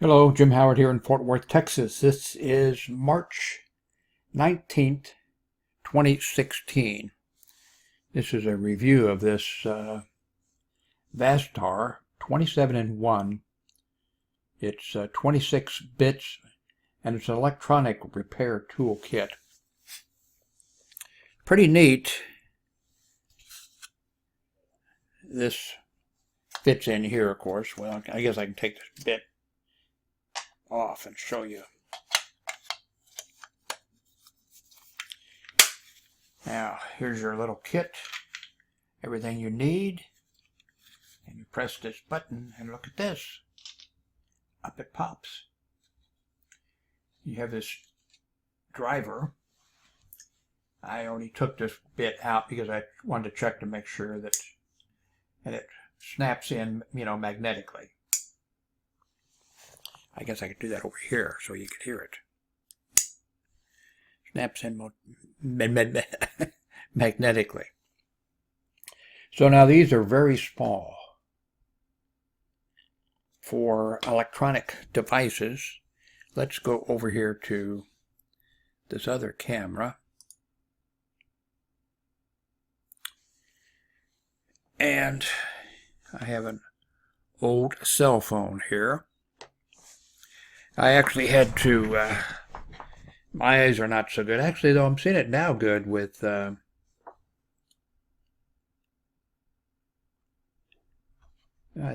Hello, Jim Howard here in Fort Worth, Texas. This is March 19th, 2016. This is a review of this Vastar 27-in-1. It's 26 bits and it's an electronic repair tool kit. Pretty neat. This fits in here, of course. Well, I guess I can take this bit off and show you. Now, here's your little kit. Everything you need. And you press this button and look at this. Up it pops. You have this driver. I only took this bit out because I wanted to check to make sure that it snaps in, magnetically. I guess I could do that over here so you could hear it. Snaps in magnetically. So now these are very small for electronic devices. Let's go over here to this other camera. And I have an old cell phone here. I actually had to, my eyes are not so good. Actually, though, I'm seeing it now good with, I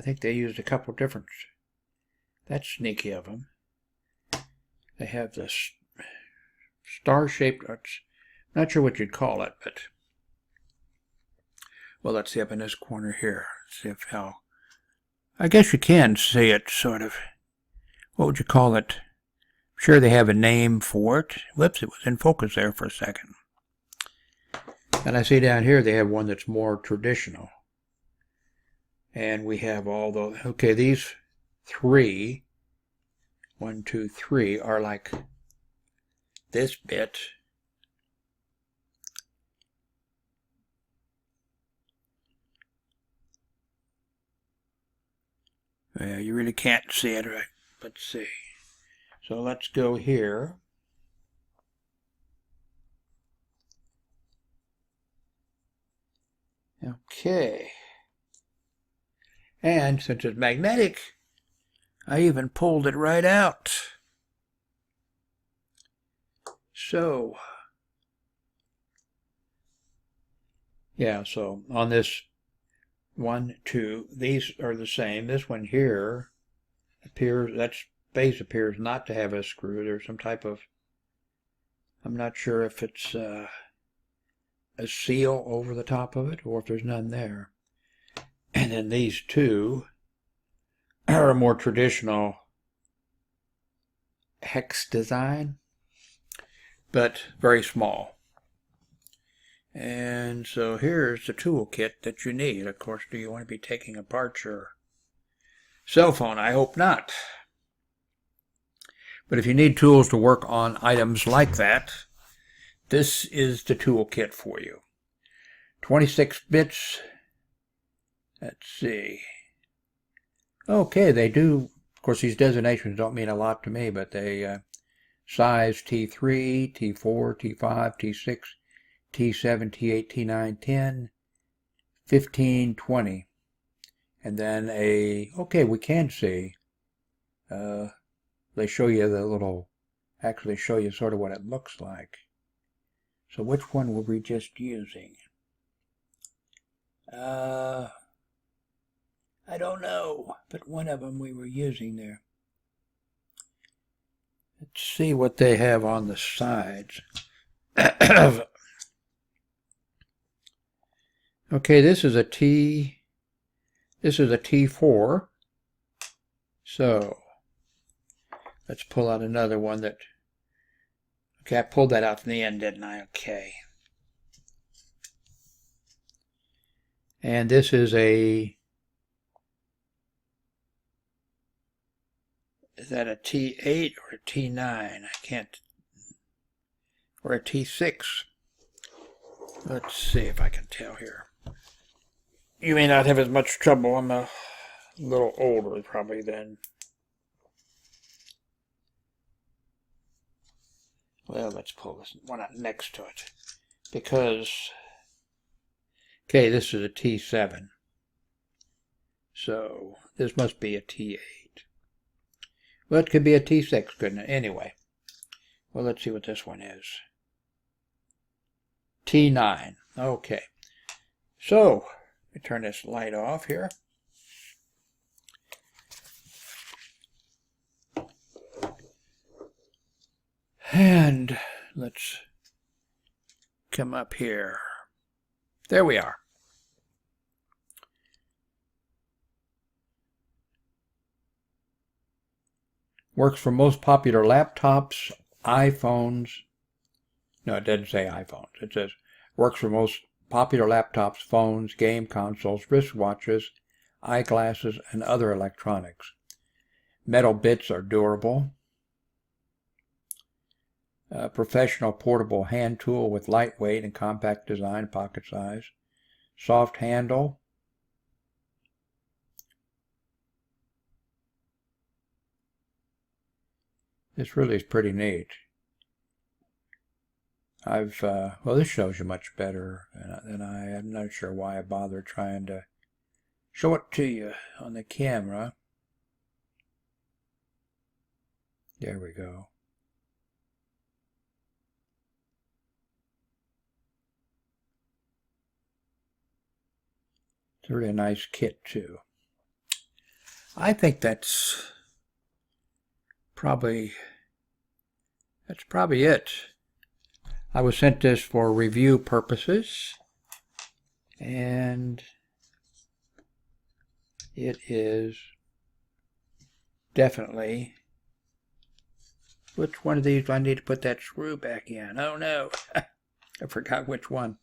think they used a couple different, that's sneaky of them. They have this star-shaped, not sure what you'd call it, but, well, let's see up in this corner here. See if how, I guess you can see it, sort of. What would you call it? I'm sure they have a name for it. Whoops, it was in focus there for a second. And I see down here they have one that's more traditional. And we have all those. Okay, these three, 1, 2, 3, are like this bit. Well, you really can't see it, right? Let's see. So let's go here. Okay. And since it's magnetic, I even pulled it right out. So, yeah, so on this 1, 2, these are the same. This one here appears, that base appears not to have a screw. There's some type of, I'm not sure if it's a seal over the top of it or if there's none there. And then these two are a more traditional hex design, but very small. And so here's the tool kit that you need. Of course, do you want to be taking apart your cell phone? I hope not. But if you need tools to work on items like that, this is the tool kit for you. 26 bits. Let's see. Okay, they do, of course these designations don't mean a lot to me, but they size T3, T4, T5, T6, T7, T8, T9, 10, 15, 20. And then okay, we can see, they show you the little, actually show you sort of what it looks like. So which one were we just using? I don't know, but one of them we were using there. Let's see what they have on the sides. Okay, this is a T4. So let's pull out another one that, okay, I pulled that out in the end, didn't I? Okay. And this is a, is that a T8 or a T9? I can't, or a T6. Let's see if I can tell here. You may not have as much trouble. I'm a little older probably than Well, let's pull this one out next to it. Because, okay, this is a T7. So this must be a T8. Well, it could be a T6, couldn't it? Anyway, well, let's see what this one is. T9. Okay. So, let me turn this light off here. And let's come up here. There we are. Works for most popular laptops, iPhones. No, it doesn't say iPhones. It says works for most popular laptops, phones, game consoles, wristwatches, eyeglasses, and other electronics. Metal bits are durable. A professional portable hand tool with lightweight and compact design, pocket size. Soft handle. This really is pretty neat. Well, this shows you much better than I'm not sure why I bothered trying to show it to you on the camera. There we go. It's a really nice kit too. I think that's probably it. I was sent this for review purposes, and it is definitely. Which one of these do I need to put that screw back in? Oh no, I forgot which one.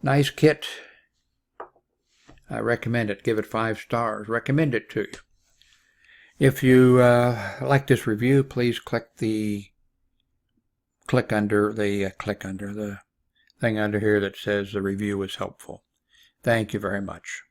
Nice kit. I recommend it. Give it 5 stars. Recommend it to you. If you like this review, please click under the thing under here that says the review was helpful. Thank you very much.